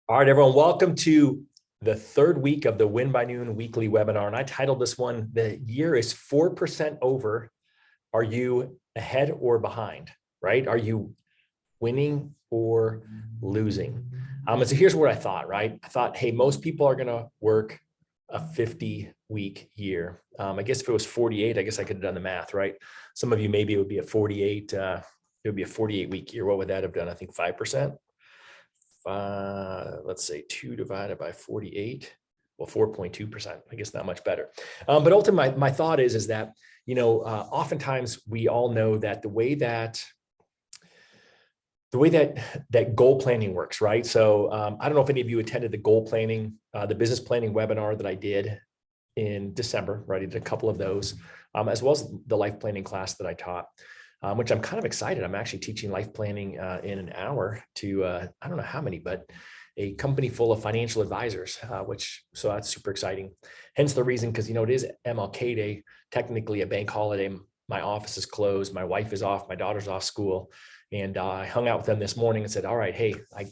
All right, everyone, welcome to the third week of the Win by Noon weekly webinar. And I titled this one, The Year is 4% Over. Are you ahead or behind, right? Are you winning or losing? And so here's what I thought, right? I thought, hey, most people are going to work a 50-week year. I guess if it was 48, I guess I could have done the math, right? Some of you, maybe it would be a 48, it would be a 48-week year. What would that have done? I think 5%. Let's say 2 divided by 48, well, 4.2%, I guess not much better. But ultimately, my thought is that, oftentimes we all know that the way that goal planning works, right? So I don't know if any of you attended the goal planning, the business planning webinar that I did in December, right? I did a couple of those, as well as the life planning class that I taught. Which I'm kind of excited. I'm actually teaching life planning in an hour to, I don't know how many, but a company full of financial advisors, so that's super exciting. Hence the reason, because, it is MLK Day, technically a bank holiday. My office is closed. My wife is off. My daughter's off school. And I hung out with them this morning and said, all right, hey, I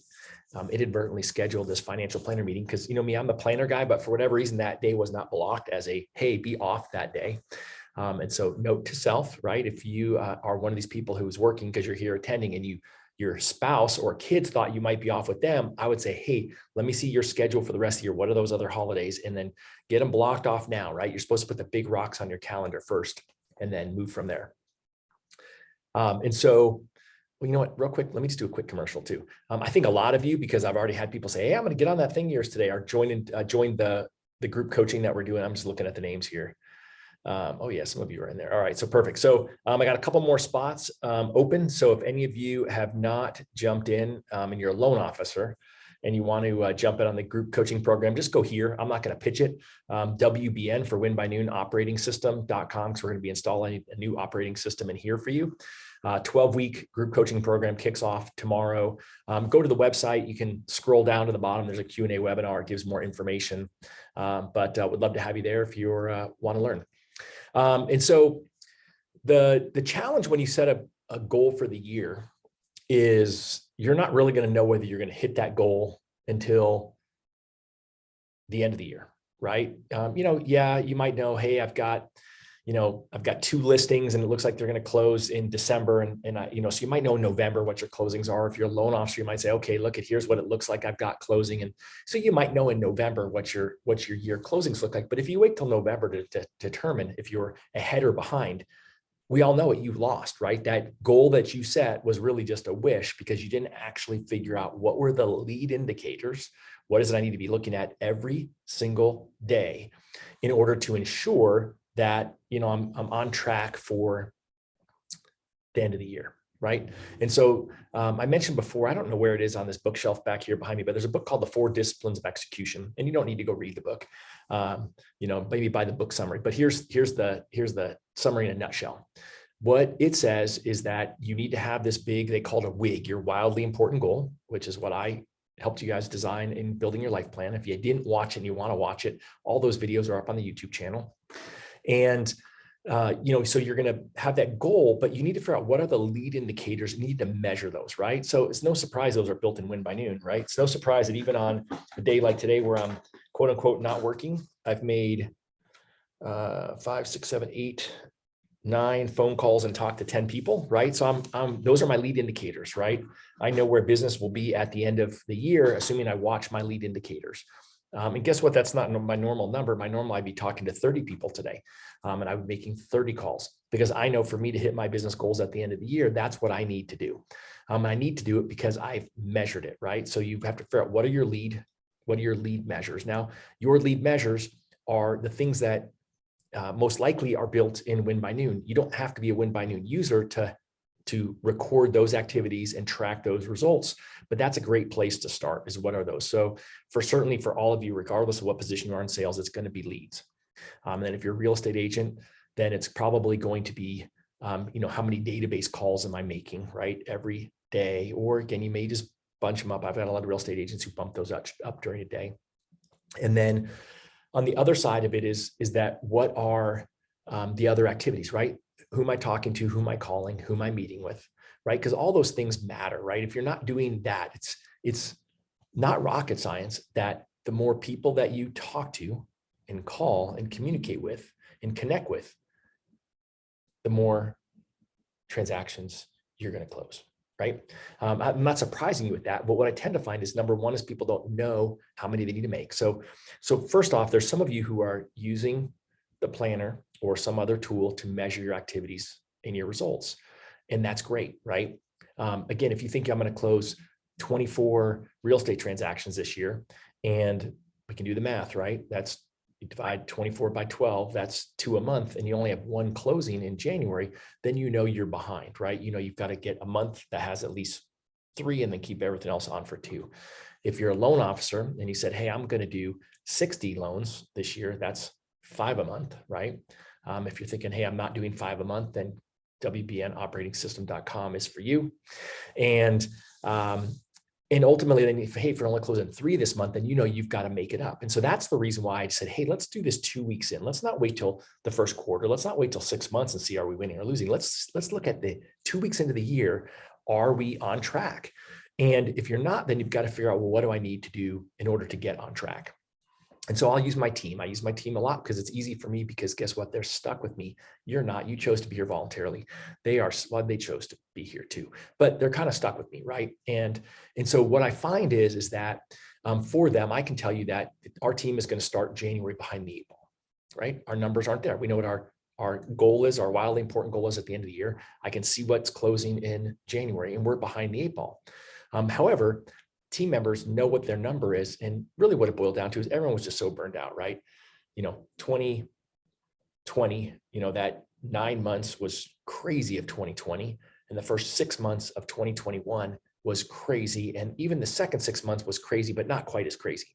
inadvertently scheduled this financial planner meeting because, me, I'm the planner guy, but for whatever reason, that day was not blocked as a, hey, be off that day. And so note to self, right? If you are one of these people who is working because you're here attending and your spouse or kids thought you might be off with them, I would say, hey, let me see your schedule for the rest of the year. What are those other holidays? And then get them blocked off now, right? You're supposed to put the big rocks on your calendar first and then move from there. And so, well, you know what, real quick, let me just do a quick commercial too. I think a lot of you, because I've already had people say, hey, I'm going to get on that thing yours today, are join the group coaching that we're doing. I'm just looking at the names here. Oh yeah, some of you are in there. All right, so perfect. So I got a couple more spots open. So if any of you have not jumped in and you're a loan officer and you want to jump in on the group coaching program, just go here. I'm not going to pitch it. WBN for Win by Noon operating system.com. So we're going to be installing a new operating system in here for you. 12-week group coaching program kicks off tomorrow. Go to the website. You can scroll down to the bottom. There's a Q&A webinar. It gives more information, but would love to have you there if you want to learn. And so the challenge when you set a goal for the year is you're not really going to know whether you're going to hit that goal until the end of the year, right? Yeah, you might know, hey, I've got 2 listings and it looks like they're going to close in December. So you might know in November what your closings are. If you're a loan officer, you might say, okay, here's what it looks like I've got closing. And so you might know in November what your year closings look like. But if you wait till November to determine if you're ahead or behind, we all know it, you've lost, right? That goal that you set was really just a wish because you didn't actually figure out what were the lead indicators. What is it I need to be looking at every single day in order to ensure that, I'm on track for the end of the year, right? And so I mentioned before, I don't know where it is on this bookshelf back here behind me, but there's a book called The 4 Disciplines of Execution, and you don't need to go read the book, maybe buy the book summary, but here's the summary in a nutshell. What it says is that you need to have this big, they call it a WIG, your wildly important goal, which is what I helped you guys design in building your life plan. If you didn't watch it and you want to watch it, all those videos are up on the YouTube channel. And, so you're going to have that goal, but you need to figure out what are the lead indicators. You need to measure those, right? So it's no surprise those are built in Win by Noon, right? It's no surprise that even on a day like today where I'm quote unquote not working, I've made 5, 6, 7, 8, 9 phone calls and talked to 10 people, right? So those are my lead indicators, right? I know where business will be at the end of the year, assuming I watch my lead indicators. And guess what? That's not my normal number. My normal, I'd be talking to 30 people today. And I'm making 30 calls because I know for me to hit my business goals at the end of the year, that's what I need to do. And I need to do it because I've measured it, right? So you have to figure out what are your lead measures. Now, your lead measures are the things that most likely are built in Win by Noon. You don't have to be a Win by Noon user to record those activities and track those results. But that's a great place to start is what are those? So certainly for all of you, regardless of what position you are in sales, it's going to be leads. And then if you're a real estate agent, then it's probably going to be, how many database calls am I making, right? Every day, or again, you may just bunch them up. I've got a lot of real estate agents who bump those up during a day. And then on the other side of it is that what are the other activities, right? Who am I talking to? Who am I calling? Who am I meeting with? Right? Because all those things matter, right? If you're not doing that, it's not rocket science, that the more people that you talk to and call and communicate with and connect with, the more transactions you're going to close, right? I'm not surprising you with that, but what I tend to find is number one is people don't know how many they need to make. So first off, there's some of you who are using the planner or some other tool to measure your activities and your results. And that's great, right? Again, if you think I'm going to close 24 real estate transactions this year, and we can do the math, right? That's, you divide 24 by 12, that's 2 a month, and you only have 1 closing in January, then you know you're behind, right? You know, you've got to get a month that has at least 3 and then keep everything else on for 2. If you're a loan officer and you said, hey, I'm going to do 60 loans this year, that's 5 a month, right? If you're thinking, hey, I'm not doing 5 a month, then WBNoperating is for you. And ultimately, then if you're only closing 3 this month, then you know you've got to make it up. And so that's the reason why I said, hey, let's do this 2 weeks in. Let's not wait till the first quarter. Let's not wait till 6 months and see, are we winning or losing? Let's look at the 2 weeks into the year. Are we on track? And if you're not, then you've got to figure out, well, what do I need to do in order to get on track? And so I'll use my team. I use my team a lot because it's easy for me, because guess what? They're stuck with me. You're not. You chose to be here voluntarily. They are, well, they chose to be here too, but they're kind of stuck with me, right? And so what I find is that for them, I can tell you that our team is going to start January behind the 8 ball, right? Our numbers aren't there. We know what our goal is, our wildly important goal is at the end of the year. I can see what's closing in January, and we're behind the 8 ball. However, team members know what their number is. And really what it boiled down to is everyone was just so burned out, right? 2020, that 9 months was crazy of 2020. And the first 6 months of 2021 was crazy. And even the second 6 months was crazy, but not quite as crazy.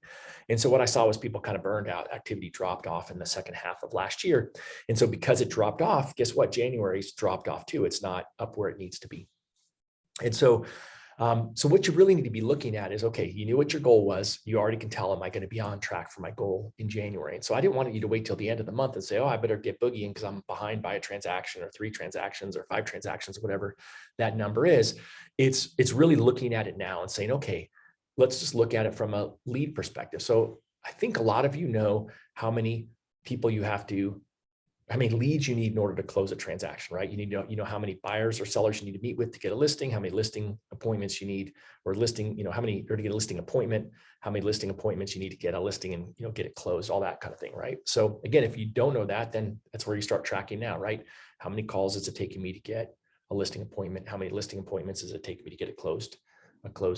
And so what I saw was people kind of burned out. Activity dropped off in the second half of last year. And so because it dropped off, guess what? January's dropped off too. It's not up where it needs to be. And so what you really need to be looking at is, okay, you knew what your goal was. You already can tell, am I going to be on track for my goal in January? And so I didn't want you to wait till the end of the month and say, oh, I better get boogieing because I'm behind by a transaction or 3 transactions or 5 transactions, whatever that number is. It's really looking at it now and saying, okay, let's just look at it from a lead perspective. So I think a lot of you know how many people you have to, how many leads you need in order to close a transaction, right? You need to know how many buyers or sellers you need to meet with to get a listing, how many listing appointments you need, or listing, how many, or to get a listing appointment, how many listing appointments you need to get a listing and, get it closed, all that kind of thing, right? So again, if you don't know that, then that's where you start tracking now, right? How many calls is it taking me to get a listing appointment? How many listing appointments is it taking me to get a closed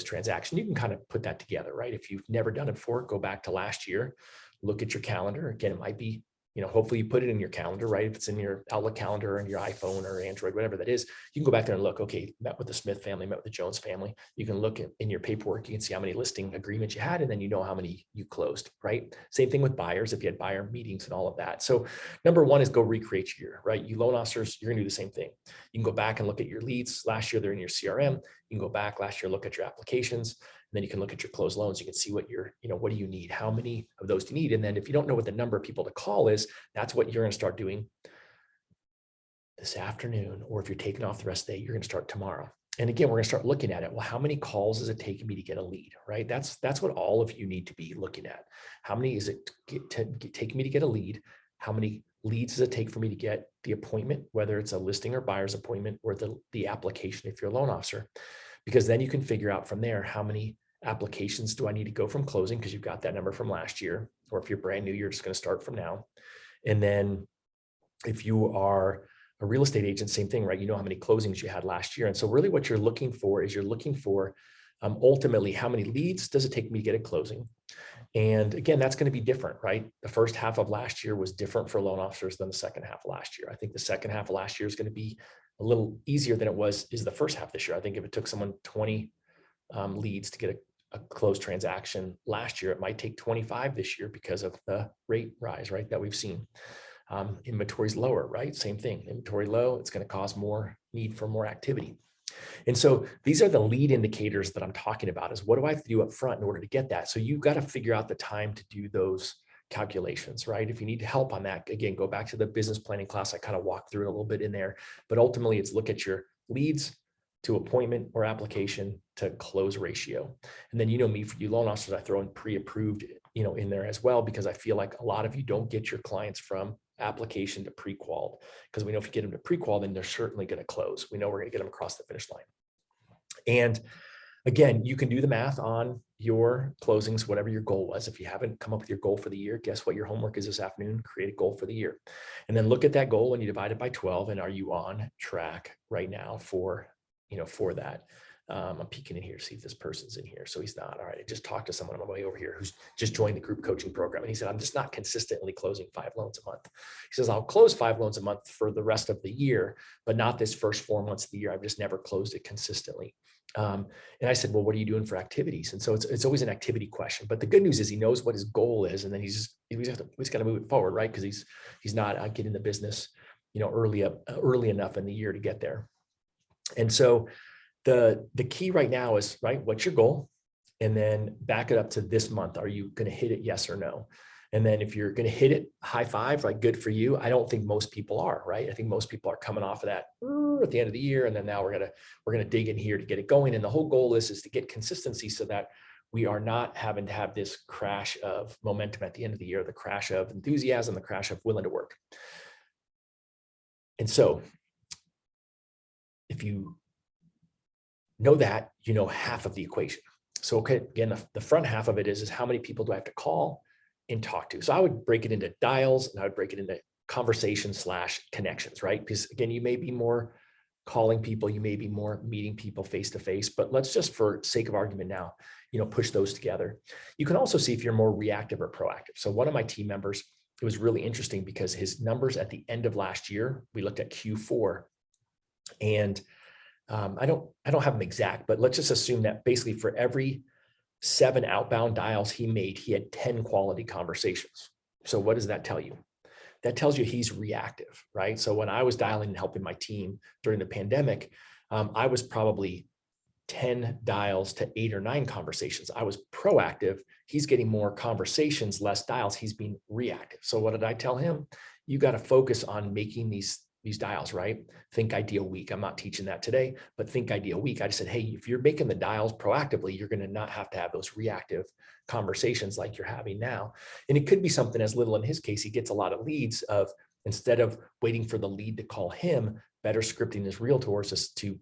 transaction? You can kind of put that together, right? If you've never done it before, go back to last year, look at your calendar. Again, it might be, hopefully you put it in your calendar, right? If it's in your Outlook calendar and your iPhone or Android, whatever that is, you can go back there and look, okay, met with the Smith family, met with the Jones family. You can look in your paperwork, you can see how many listing agreements you had, and then you know how many you closed, right? Same thing with buyers, if you had buyer meetings and all of that. So number one is go recreate your year, right? You loan officers, you're gonna do the same thing. You can go back and look at your leads. Last year, they're in your CRM. You can go back last year, look at your applications. Then you can look at your closed loans. You can see what what do you need? How many of those do you need? And then if you don't know what the number of people to call is, that's what you're going to start doing this afternoon. Or if you're taking off the rest of the day, you're going to start tomorrow. And again, we're going to start looking at it. Well, how many calls is it taking me to get a lead, right? That's what all of you need to be looking at. How many is it taking me to get a lead? How many leads does it take for me to get the appointment, whether it's a listing or buyer's appointment or the application if you're a loan officer? Because then you can figure out from there, how many applications do I need to go from closing, because you've got that number from last year, or if you're brand new, you're just going to start from now. And then if you are a real estate agent, same thing, right? You know how many closings you had last year. And so really what you're looking for is ultimately how many leads does it take me to get a closing? And again, that's going to be different, right? The first half of last year was different for loan officers than the second half of last year. I think the second half of last year is going to be a little easier than is the first half this year. I think if it took someone 20 leads to get a closed transaction last year, it might take 25 this year because of the rate rise, right, that we've seen. Inventory's lower, right? Same thing. Inventory low, it's going to cause more need for more activity. And so these are the lead indicators that I'm talking about, is what do I have to do up front in order to get that? So you've got to figure out the time to do those calculations, right? If you need help on that, again, go back to the business planning class. I kind of walked through it a little bit in there, but ultimately it's look at your leads, to appointment or application to close ratio. And then, me, for you loan officers, I throw in pre-approved, in there as well, because I feel like a lot of you don't get your clients from application to pre-qual, because we know if you get them to pre-qual, then they're certainly going to close. We know we're going to get them across the finish line. And again, you can do the math on your closings, whatever your goal was. If you haven't come up with your goal for the year, guess what your homework is this afternoon? Create a goal for the year. And then look at that goal and you divide it by 12. And are you on track right now for that? I'm peeking in here to see if this person's in here. So he's not. All right. I just talked to someone on my way over here who's just joined the group coaching program. And he said, I'm just not consistently closing 5 loans a month. He says, I'll close 5 loans a month for the rest of the year, but not this first 4 months of the year. I've just never closed it consistently. And I said, well, what are you doing for activities? And so it's always an activity question, but the good news is he knows what his goal is. And then he's got to move it forward, right? Because he's not getting the business, early enough in the year to get there. And so the key right now is, right, what's your goal? And then back it up to this month. Are you going to hit it? Yes or no? And then if you're going to hit it, high five, like good for you. I don't think most people are, right? I think most people are coming off of that at the end of the year. And then now we're going to dig in here to get it going. And the whole goal is to get consistency so that we are not having to have this crash of momentum at the end of the year, the crash of enthusiasm, the crash of willing to work. And so if you know that, you know half of the equation. So okay, again, the front half of it is how many people do I have to call and talk to? So I would break it into dials and I would break it into conversation/connections, right? Because again, you may be more calling people, you may be more meeting people face-to-face, but let's just, for sake of argument now, push those together. You can also see if you're more reactive or proactive. So one of my team members, it was really interesting because his numbers at the end of last year, we looked at Q4, and I don't have them exact, but let's just assume that basically for every 7 outbound dials he made, he had 10 quality conversations. So what does that tell you? That tells you he's reactive, right? So when I was dialing and helping my team during the pandemic, I was probably 10 dials to 8 or 9 conversations. I was proactive. He's getting more conversations, less dials. He's being reactive. So what did I tell him? You got to focus on making these dials, right? Think ideal week. I'm not teaching that today, but think ideal week. I just said, hey, if you're making the dials proactively, you're going to not have to have those reactive conversations like you're having now. And it could be something as little, in his case, he gets a lot of leads of, instead of waiting for the lead to call him, better scripting his realtors as to,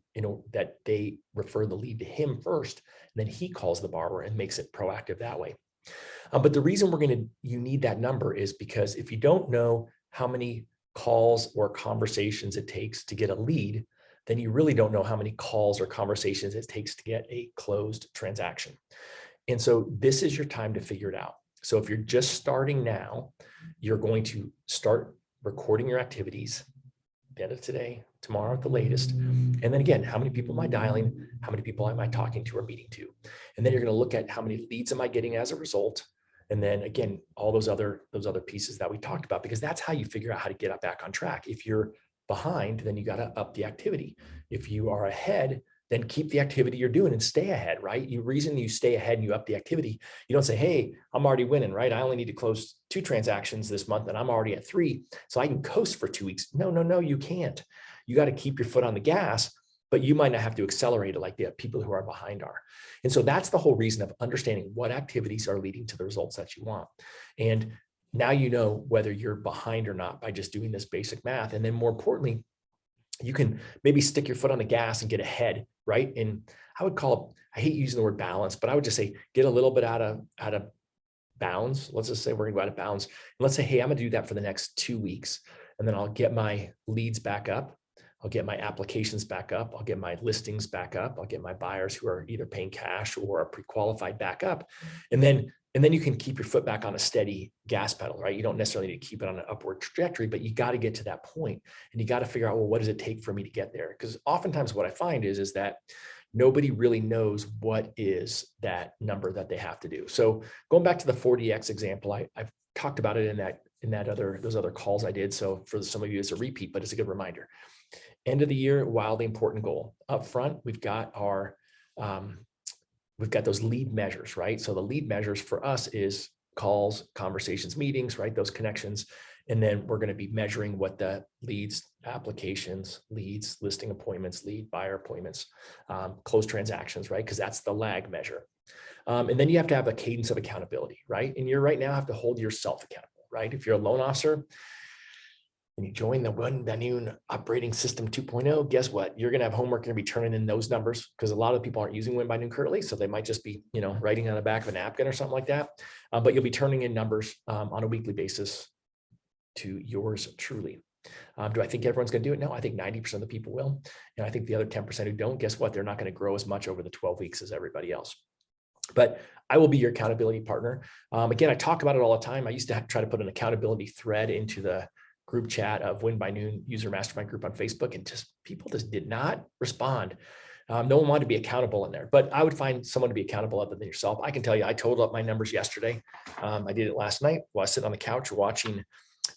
that they refer the lead to him first, and then he calls the borrower and makes it proactive that way. But the reason you need that number is because if you don't know how many calls or conversations it takes to get a lead, then you really don't know how many calls or conversations it takes to get a closed transaction. And so this is your time to figure it out. So if you're just starting now, you're going to start recording your activities at the end of today, tomorrow at the latest. And then again, how many people am I dialing? How many people am I talking to or meeting to? And then you're going to look at how many leads am I getting as a result. And then again, all those other pieces that we talked about, because that's how you figure out how to get back on track. If you're behind, then you got to up the activity. If you are ahead, then keep the activity you're doing and stay ahead, right? The reason you stay ahead and you up the activity, you don't say, hey, I'm already winning, right? I only need to close 2 transactions this month and I'm already at 3, so I can coast for 2 weeks. No, you can't. You got to keep your foot on the gas, but you might not have to accelerate it like the people who are behind are. And so that's the whole reason of understanding what activities are leading to the results that you want. And now you know whether you're behind or not by just doing this basic math. And then more importantly, you can maybe stick your foot on the gas and get ahead, right? And I would call it, I hate using the word balance, but I would just say, get a little bit out of bounds. Let's just say we're gonna go out of bounds. And let's say, hey, I'm gonna do that for the next 2 weeks. And then I'll get my leads back up. I'll get my applications back up. I'll get my listings back up. I'll get my buyers who are either paying cash or are pre-qualified back up. And then you can keep your foot back on a steady gas pedal, right? You don't necessarily need to keep it on an upward trajectory, but you got to get to that point and you got to figure out, well, what does it take for me to get there? Because oftentimes what I find is that nobody really knows what is that number that they have to do. So going back to the 40X example, I've talked about it in those other calls I did. So for some of you, it's a repeat, but it's a good reminder. End of the year, wildly important goal. Up front, we've got those lead measures, right? So the lead measures for us is calls, conversations, meetings, right? Those connections. And then we're going to be measuring what the leads, applications, leads, listing appointments, lead buyer appointments, closed transactions, right? Because that's the lag measure. And then you have to have a cadence of accountability, right? And you right now have to hold yourself accountable, right? If you're a loan officer and you join the Win by Noon operating system 2.0, guess what? You're going to have homework and be turning in those numbers because a lot of people aren't using Win by Noon currently. So they might just be, writing on the back of a napkin or something like that. But you'll be turning in numbers on a weekly basis to yours truly. Do I think everyone's going to do it? No, I think 90% of the people will. And I think the other 10% who don't, guess what? They're not going to grow as much over the 12 weeks as everybody else. But I will be your accountability partner. Again, I talk about it all the time. I used to try to put an accountability thread into the group chat of Win by Noon user mastermind group on Facebook, and people did not respond. No one wanted to be accountable in there, but I would find someone to be accountable other than yourself. I can tell you, I totaled up my numbers yesterday. I did it last night while I was sitting on the couch watching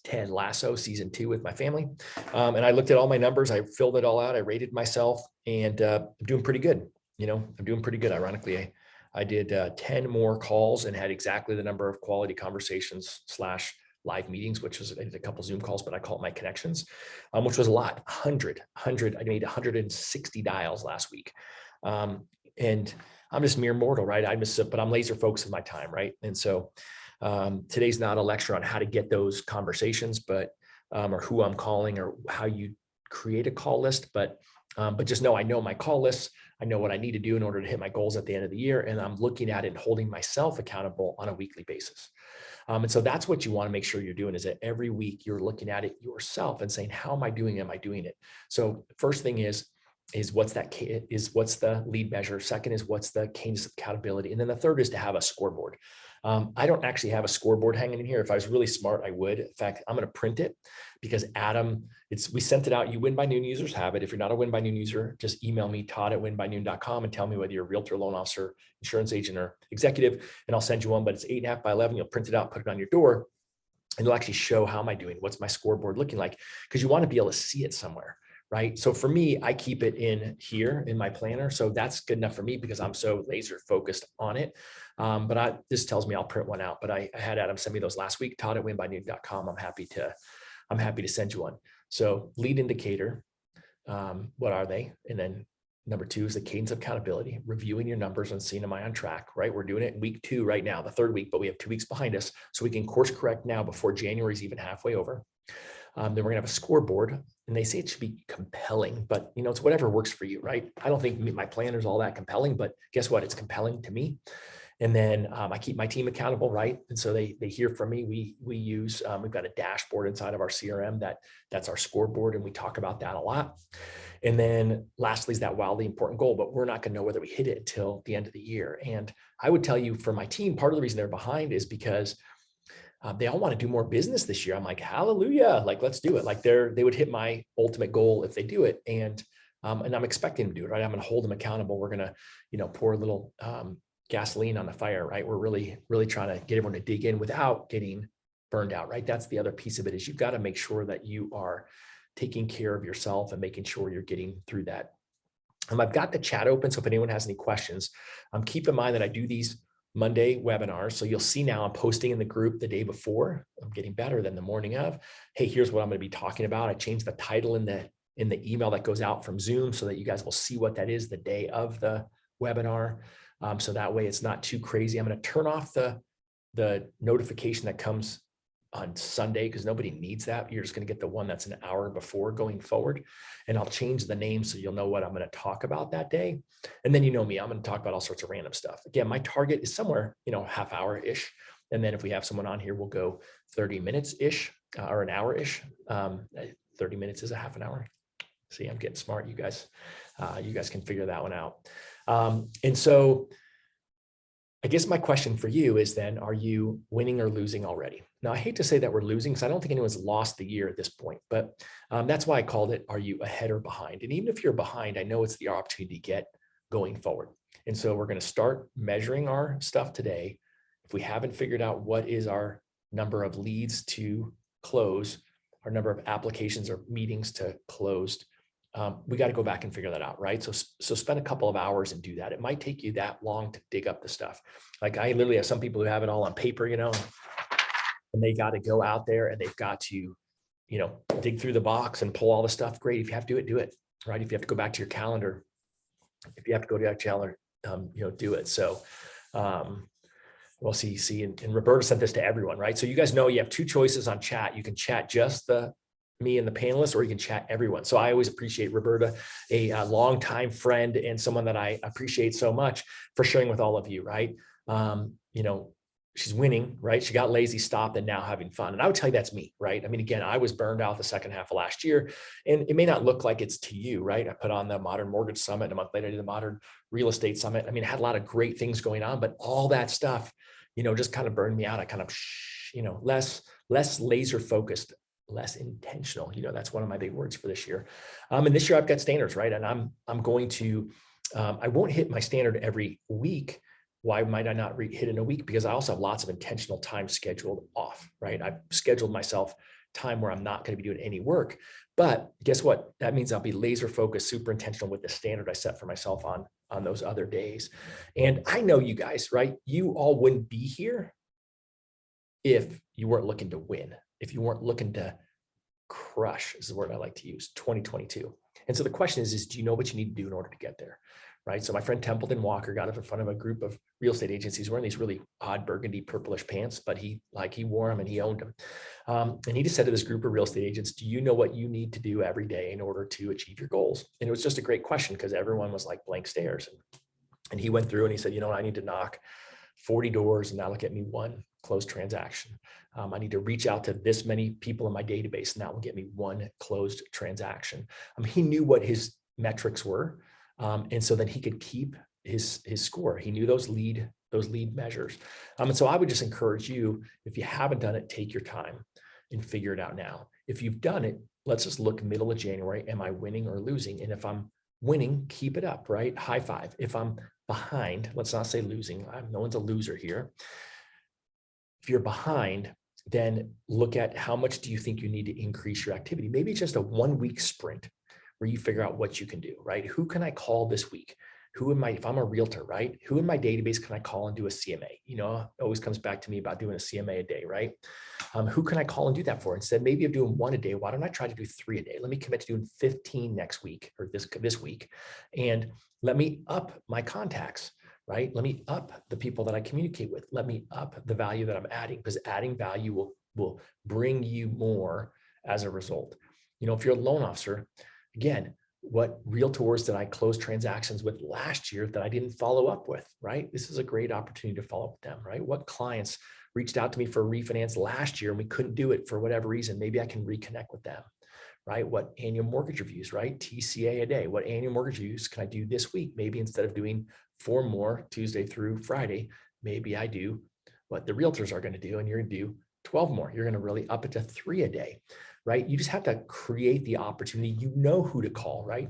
Ted Lasso season 2 with my family. And I looked at all my numbers. I filled it all out. I rated myself, and I'm doing pretty good. I'm doing pretty good. Ironically, I did 10 more calls and had exactly the number of quality conversations / live meetings, which was, I did a couple Zoom calls, but I call it my connections, which was a lot, 100, I made 160 dials last week. And I'm just mere mortal, right? But I'm laser focused with my time, right? And so today's not a lecture on how to get those conversations, but or who I'm calling or how you create a call list, but just know I know my call lists. I know what I need to do in order to hit my goals at the end of the year. And I'm looking at it and holding myself accountable on a weekly basis. And so that's what you want to make sure you're doing, is that every week you're looking at it yourself and saying, how am I doing? Am I doing it? So first thing is what's the lead measure? Second is what's the cadence of accountability? And then the third is to have a scoreboard. I don't actually have a scoreboard hanging in here. If I was really smart, I would. In fact, I'm going to print it because Adam, we sent it out. You Win by Noon users have it. If you're not a Win by Noon user, just email me, todd@winbynoon.com, and tell me whether you're a realtor, loan officer, insurance agent, or executive, and I'll send you one. But it's 8.5 by 11. You'll print it out, put it on your door, and it'll actually show how am I doing? What's my scoreboard looking like? Because you want to be able to see it somewhere. Right. So for me, I keep it in here in my planner. So that's good enough for me because I'm so laser focused on it. But this tells me I'll print one out. But I had Adam send me those last week, todd@winbynoon.com. I'm happy to send you one. So lead indicator, what are they? And then number 2 is the cadence of accountability, reviewing your numbers and seeing, am I on track, right? We're doing it in week 2 right now, the 3rd week, but we have 2 weeks behind us. So we can course correct now before January is even halfway over. Then we're gonna have a scoreboard, and they say it should be compelling, but it's whatever works for you, right? I don't think my planner is all that compelling, but guess what? It's compelling to me. And then I keep my team accountable, right? And so they hear from me. We use, we've got a dashboard inside of our CRM that's our scoreboard, and we talk about that a lot. And then lastly is that wildly important goal, but we're not gonna know whether we hit it until the end of the year. And I would tell you, for my team, part of the reason they're behind is because they all want to do more business this year. I'm like, hallelujah, like, let's do it. Like they would hit my ultimate goal if they do it. And I'm expecting them to do it, right? I'm going to hold them accountable. We're going to, pour a little gasoline on the fire, right? We're really, really trying to get everyone to dig in without getting burned out, right? That's the other piece of it, is you've got to make sure that you are taking care of yourself and making sure you're getting through that. I've got the chat open. So if anyone has any questions, keep in mind that I do these Monday webinars. So you'll see now I'm posting in the group the day before. I'm getting better than the morning of. Hey, here's what I'm going to be talking about. I changed the title in the email that goes out from Zoom so that you guys will see what that is the day of the webinar. So that way it's not too crazy. I'm going to turn off the notification that comes on Sunday because nobody needs that. You're just going to get the one that's an hour before going forward. And I'll change the name so you'll know what I'm going to talk about that day. And then me, I'm going to talk about all sorts of random stuff. Again, my target is somewhere, half hour-ish. And then if we have someone on here, we'll go 30 minutes-ish or an hour-ish. 30 minutes is a half an hour. See, I'm getting smart. You guys can figure that one out. And so I guess my question for you is then, are you winning or losing already? Now, I hate to say that we're losing because I don't think anyone's lost the year at this point, but that's why I called it, are you ahead or behind? And even if you're behind, I know it's the opportunity to get going forward. And so we're going to start measuring our stuff today. If we haven't figured out what is our number of leads to close, our number of applications or meetings to closed, we got to go back and figure that out, right? So spend a couple of hours and do that. It might take you that long to dig up the stuff. Like I literally have some people who have it all on paper, and and they got to go out there and they've got to, dig through the box and pull all the stuff. Great. If you have to do it, right? If you have to go back to your calendar, if you have to go to your calendar, do it. So, we'll see, and Roberta sent this to everyone, right? So you guys know you have two choices on chat. You can chat just me and the panelists, or you can chat everyone. So I always appreciate Roberta, a longtime friend and someone that I appreciate so much, for sharing with all of you, right? She's winning, right? She got lazy, stopped, and now having fun. And I would tell you that's me, right? I mean, again, I was burned out the second half of last year, and it may not look like it's to you, right? I put on the Modern Mortgage Summit, and a month later I did the Modern Real Estate Summit. I mean, I had a lot of great things going on, but all that stuff, just kind of burned me out. I kind of, less laser focused, less intentional. That's one of my big words for this year. And this year I've got standards, right? And I'm going to, I won't hit my standard every week. Why might I not hit in a week? Because I also have lots of intentional time scheduled off, right? I've scheduled myself time where I'm not going to be doing any work. But guess what? That means I'll be laser focused, super intentional with the standard I set for myself on those other days. And I know you guys, right? You all wouldn't be here if you weren't looking to win, if you weren't looking to crush, is the word I like to use, 2022. And so the question is do you know what you need to do in order to get there? Right. So my friend Templeton Walker got up in front of a group of real estate agents. He's wearing these really odd burgundy purplish pants, but he wore them and he owned them. And he just said to this group of real estate agents, do you know what you need to do every day in order to achieve your goals? And it was just a great question, because everyone was like blank stares. And he went through and he said, I need to knock 40 doors and that'll get me one closed transaction. I need to reach out to this many people in my database and that will get me one closed transaction. He knew what his metrics were. And so then he could keep his score. He knew those lead measures. And so I would just encourage you, if you haven't done it, take your time and figure it out now. If you've done it, let's just look middle of January. Am I winning or losing? And if I'm winning, keep it up, right? High five. If I'm behind, let's not say losing. No one's a loser here. If you're behind, then look at how much do you think you need to increase your activity? Maybe it's just a 1 week sprint where you figure out what you can do, right? Who can I call this week? If I'm a realtor, right? Who in my database can I call and do a CMA? It always comes back to me about doing a CMA a day, right? Who can I call and do that for? Instead, maybe of doing one a day, why don't I try to do 3 a day? Let me commit to doing 15 next week or this week. And let me up my contacts, right? Let me up the people that I communicate with. Let me up the value that I'm adding, because adding value will bring you more as a result. If you're a loan officer, again, what realtors did I close transactions with last year that I didn't follow up with, right? This is a great opportunity to follow up with them, right? What clients reached out to me for a refinance last year and we couldn't do it for whatever reason? Maybe I can reconnect with them, right? What annual mortgage reviews, right? TCA a day. What annual mortgage reviews can I do this week? Maybe instead of doing 4 more Tuesday through Friday, maybe I do what the realtors are going to do, and you're going to do 12 more. You're going to really up it to 3 a day, right? You just have to create the opportunity. You know who to call, right?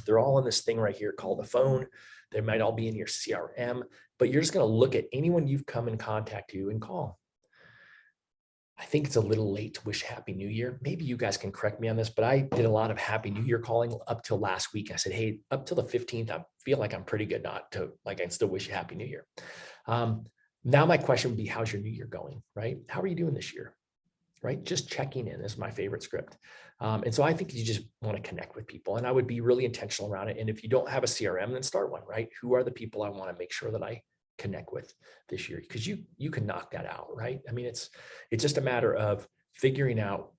They're all in this thing right here called the phone. They might all be in your CRM, but you're just going to look at anyone you've come in contact to and call. I think it's a little late to wish Happy New Year. Maybe you guys can correct me on this, but I did a lot of Happy New Year calling up till last week. I said, hey, up till the 15th, I feel like I'm pretty good not to, I can still wish you Happy New Year. Now my question would be, how's your new year going, right? How are you doing this year, right? Just checking in is my favorite script. And so I think you just want to connect with people, and I would be really intentional around it. And if you don't have a CRM, then start one, right? Who are the people I want to make sure that I connect with this year? Because you can knock that out, right? I mean, it's just a matter of figuring out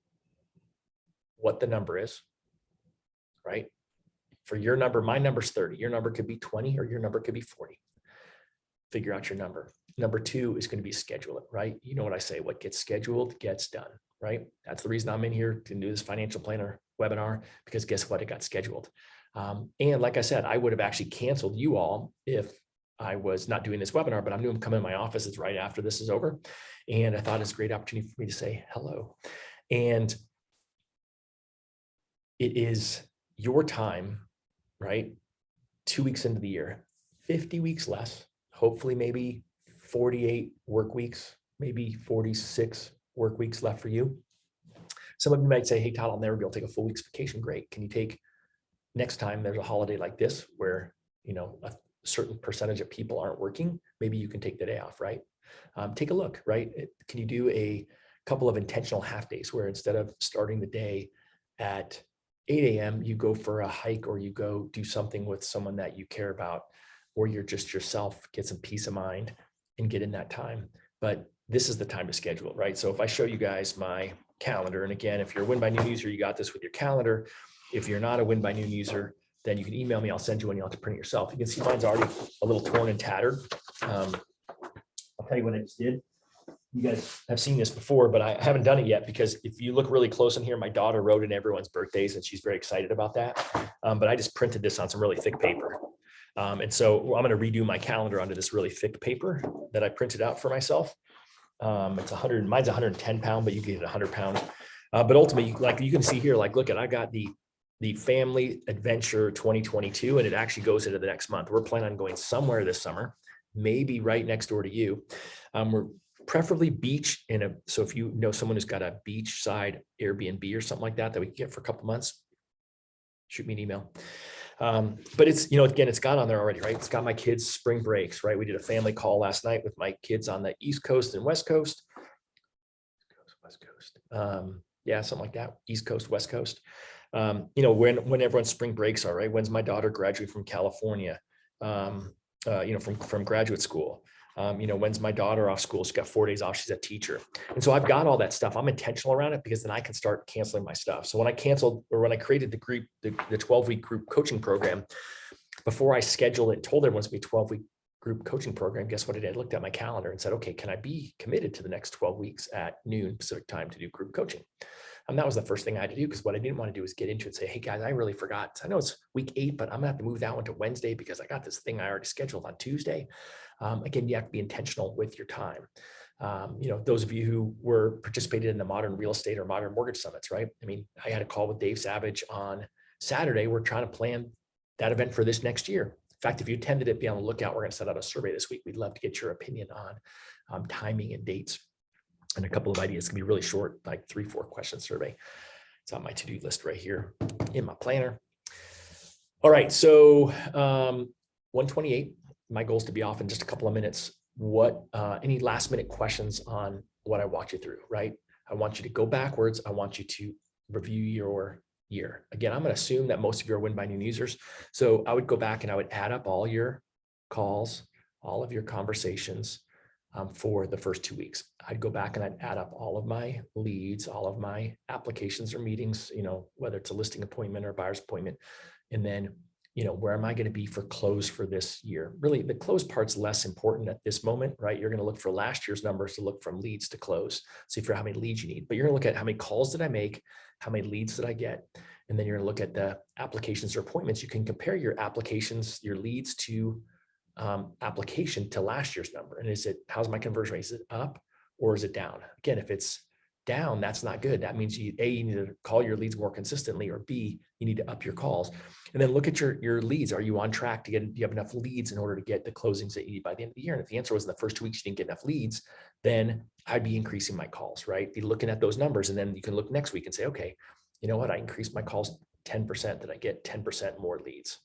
what the number is, right? For your number, my number's 30. Your number could be 20, or your number could be 40. Figure out your number. Number 2 is going to be schedule it, right? You know what I say, what gets scheduled gets done, right? That's the reason I'm in here to do this financial planner webinar, because guess what? It got scheduled. And like I said, I would have actually canceled you all if I was not doing this webinar, but I'm going to come in my office. It's right after this is over. And I thought it's a great opportunity for me to say hello. And it is your time, right? 2 weeks into the year, 50 weeks less, hopefully maybe 48 work weeks, maybe 46 work weeks left for you. Some of you might say, hey, Todd, I'll never be able to take a full week's vacation. Great. Can you take next time there's a holiday like this where, certain percentage of people aren't working, maybe you can take the day off, right? Take a look, right? Can you do a couple of intentional half days where instead of starting the day at 8 a.m., you go for a hike or you go do something with someone that you care about, or you're just yourself, get some peace of mind and get in that time. But this is the time to schedule it, right? So if I show you guys my calendar, and again, if you're a Win by Noon user, you got this with your calendar. If you're not a Win by Noon user, then you can email me. I'll send you one. You'll have to print it yourself. You can see mine's already a little torn and tattered. I'll tell you what I just did. You guys have seen this before, but I haven't done it yet because if you look really close in here, my daughter wrote in everyone's birthdays and she's very excited about that. But I just printed this on some really thick paper. And so I'm going to redo my calendar onto this really thick paper that I printed out for myself. It's 100, mine's 110 pound, but you can get 100 pound. But ultimately, like you can see here, like, look at, I got the family adventure 2022, and it actually goes into the next month. We're planning on going somewhere this summer, maybe right next door to you. We're preferably beach so if you know someone who's got a beachside Airbnb or something like that we can get for a couple months, shoot me an email. But it's, again, it's got on there already, right? It's got my kids' spring breaks, right? We did a family call last night with my kids on the East Coast and West Coast. West Coast. Yeah, something like that. East Coast, West Coast. When everyone's spring breaks are, right? When's my daughter graduate from California? From graduate school. When's my daughter off school? She's got 4 days off. She's a teacher. And so I've got all that stuff. I'm intentional around it because then I can start canceling my stuff. So when I created the group, the 12-week group coaching program, before I scheduled it, told everyone it's going to be a 12-week group coaching program, guess what I did? I looked at my calendar and said, okay, can I be committed to the next 12 weeks at noon Pacific time to do group coaching? And that was the first thing I had to do, because what I didn't want to do is get into it and say, hey guys, I really forgot. I know it's week 8, but I'm gonna have to move that one to Wednesday because I got this thing I already scheduled on Tuesday. Again, you have to be intentional with your time. Those of you who participated in the modern real estate or modern mortgage summits, right? I mean, I had a call with Dave Savage on Saturday. We're trying to plan that event for this next year. In fact, if you attended it, be on the lookout. We're going to set out a survey this week. We'd love to get your opinion on timing and dates. And a couple of ideas. It's gonna be really short, like 3-4 question survey. It's on my to-do list right here in my planner. All right, so 128. My goal is to be off in just a couple of minutes. Any last minute questions on what I walked you through, right? I want you to go backwards. I want you to review your year. Again, I'm going to assume that most of you are Win by Noon users. So I would go back and I would add up all your calls, all of your conversations, for the first 2 weeks. I'd go back and I'd add up all of my leads, all of my applications or meetings, whether it's a listing appointment or a buyer's appointment. And then, where am I going to be for close for this year? Really, the close part's less important at this moment, right? You're going to look for last year's numbers to look from leads to close. See if you're how many leads you need, but you're going to look at how many calls did I make, how many leads did I get? And then you're going to look at the applications or appointments. You can compare your applications, your leads to application to last year's number. And how's my conversion rate? Is it up or is it down? Again, if it's down, that's not good. That means you need to call your leads more consistently, or B, you need to up your calls. And then look at your leads. Are you on track to do you have enough leads in order to get the closings that you need by the end of the year? And if the answer was in the first 2 weeks, you didn't get enough leads, then I'd be increasing my calls, right? Be looking at those numbers. And then you can look next week and say, okay, you know what? I increased my calls 10%. Did I get 10% more leads?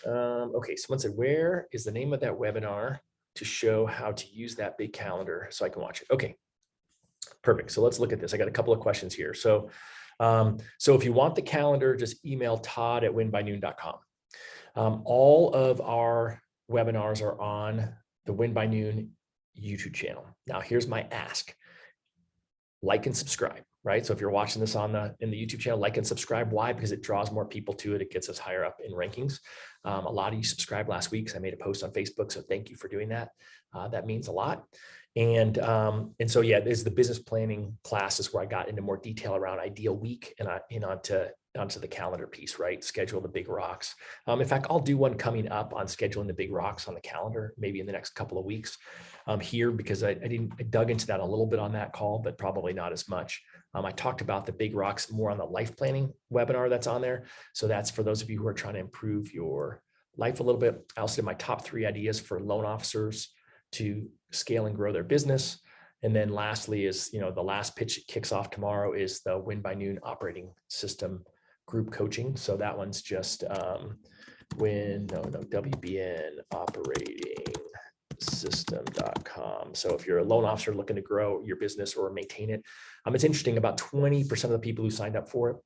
Okay, someone said, where is the name of that webinar to show how to use that big calendar so I can watch it? Okay, perfect. So let's look at this. I got a couple of questions here. So if you want the calendar, just email Todd at winbynoon.com. All of our webinars are on the Win by Noon YouTube channel. Now, here's my ask. Like and subscribe, right? So if you're watching this in the YouTube channel, like and subscribe. Why? Because it draws more people to it. It gets us higher up in rankings. A lot of you subscribed last week, so I made a post on Facebook. So thank you for doing that. That means a lot. And so, yeah, this is the business planning classes where I got into more detail around ideal week and onto the calendar piece, right? Schedule the big rocks. In fact, I'll do one coming up on scheduling the big rocks on the calendar, maybe in the next couple of weeks here, because I dug into that a little bit on that call, but probably not as much. I talked about the big rocks more on the life planning webinar that's on there. So that's for those of you who are trying to improve your life a little bit. I also did my top 3 ideas for loan officers to scale and grow their business. And then lastly is, the last pitch kicks off tomorrow is the Win by Noon operating system group coaching. So that one's just WBN operating system.com. So if you're a loan officer looking to grow your business or maintain it, it's interesting, about 20% of the people who signed up for it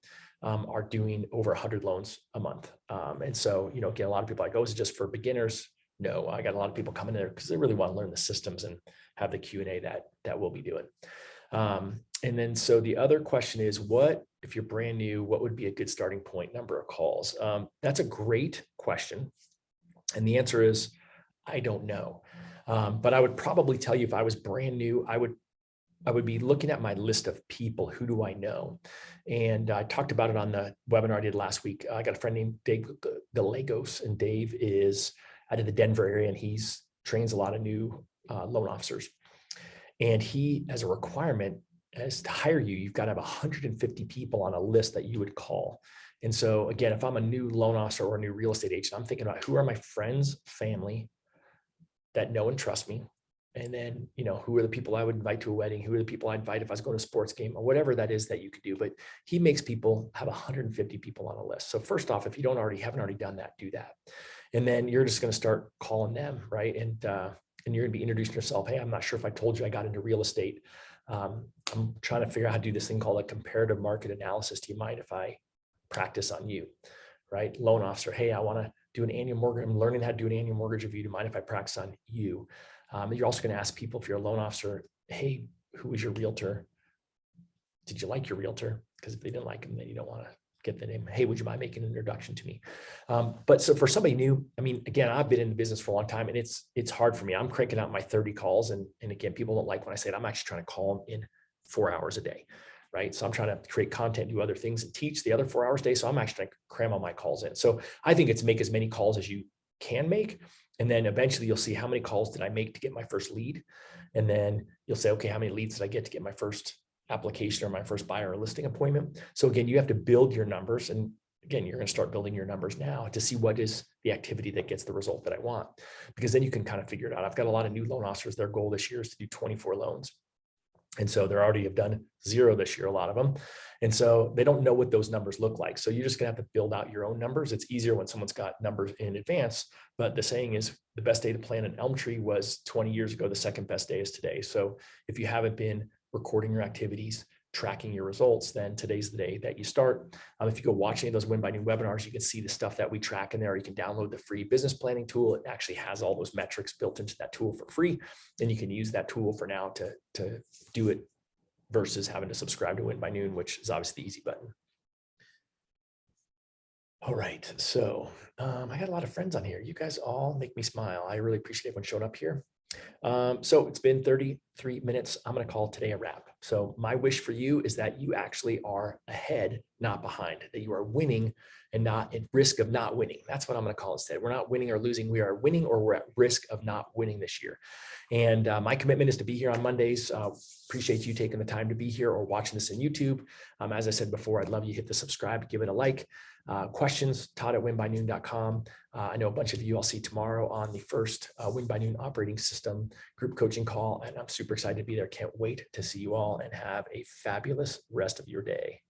are doing over 100 loans a month. And so, again, a lot of people are like, oh, is it just for beginners? No, I got a lot of people coming there because they really want to learn the systems and have the Q&A that we'll be doing. And then, so the other question is, if you're brand new, what would be a good starting point number of calls? That's a great question. And the answer is, I don't know. But I would probably tell you, if I was brand new, I would be looking at my list of people. Who do I know? And I talked about it on the webinar I did last week. I got a friend named Dave Gallegos, and Dave is out of the Denver area, and he's trains a lot of new loan officers. And he, as a requirement, as to hire you, you've got to have 150 people on a list that you would call. And so again, if I'm a new loan officer or a new real estate agent, I'm thinking about who are my friends, family that know and trust me. And then, who are the people I would invite to a wedding? Who are the people I invite if I was going to a sports game, or whatever that is that you could do. But he makes people have 150 people on a list. So first off, if you haven't already done that, do that. And then you're just going to start calling them, right? And you're going to be introducing yourself. Hey, I'm not sure if I told you I got into real estate. I'm trying to figure out how to do this thing called a comparative market analysis. Do you mind if I practice on you, right? Loan officer. Hey, I want to do an annual mortgage. I'm learning how to do an annual mortgage review. Do you mind if I practice on you? You're also going to ask people, if you're a loan officer, hey, who was your realtor? Did you like your realtor? Because if they didn't like him, then you don't want to get the name. Hey, would you mind making an introduction to me? But so for somebody new, again, I've been in the business for a long time, and it's hard for me. I'm cranking out my 30 calls. And again, people don't like when I say it. I'm actually trying to call them in 4 hours a day, right? So I'm trying to create content, do other things, and teach the other 4 hours a day. So I'm actually trying to cram all my calls in. So I think it's make as many calls as you can make. And then eventually you'll see how many calls did I make to get my first lead. And then you'll say, okay, how many leads did I get to get my first application or my first buyer or listing appointment? So again, you have to build your numbers. And again, you're going to start building your numbers now to see what is the activity that gets the result that I want, because then you can kind of figure it out. I've got a lot of new loan officers. Their goal this year is to do 24 loans. And so they already have done 0 this year, a lot of them. And so they don't know what those numbers look like. So you're just gonna have to build out your own numbers. It's easier when someone's got numbers in advance, but the saying is the best day to plant an elm tree was 20 years ago. The second best day is today. So if you haven't been recording your activities, tracking your results, then today's the day that you start. If you go watch any of those Win by Noon webinars, you can see the stuff that we track in there. You can download the free business planning tool. It actually has all those metrics built into that tool for free. And you can use that tool for now to do it versus having to subscribe to Win by Noon, which is obviously the easy button. All right, so I got a lot of friends on here. You guys all make me smile. I really appreciate everyone showing up here. So it's been 33 minutes. I'm going to call today a wrap. So my wish for you is that you actually are ahead, not behind, that you are winning and not at risk of not winning. That's what I'm going to call instead. We're not winning or losing. We are winning, or we're at risk of not winning this year. And my commitment is to be here on Mondays. Appreciate you taking the time to be here or watching this in YouTube. As I said before, I'd love you to hit the subscribe, give it a like. Questions, todd@winbynoon.com. I know a bunch of you I'll see tomorrow on the first Win by Noon operating system group coaching call, and I'm super excited to be there. Can't wait to see you all, and have a fabulous rest of your day.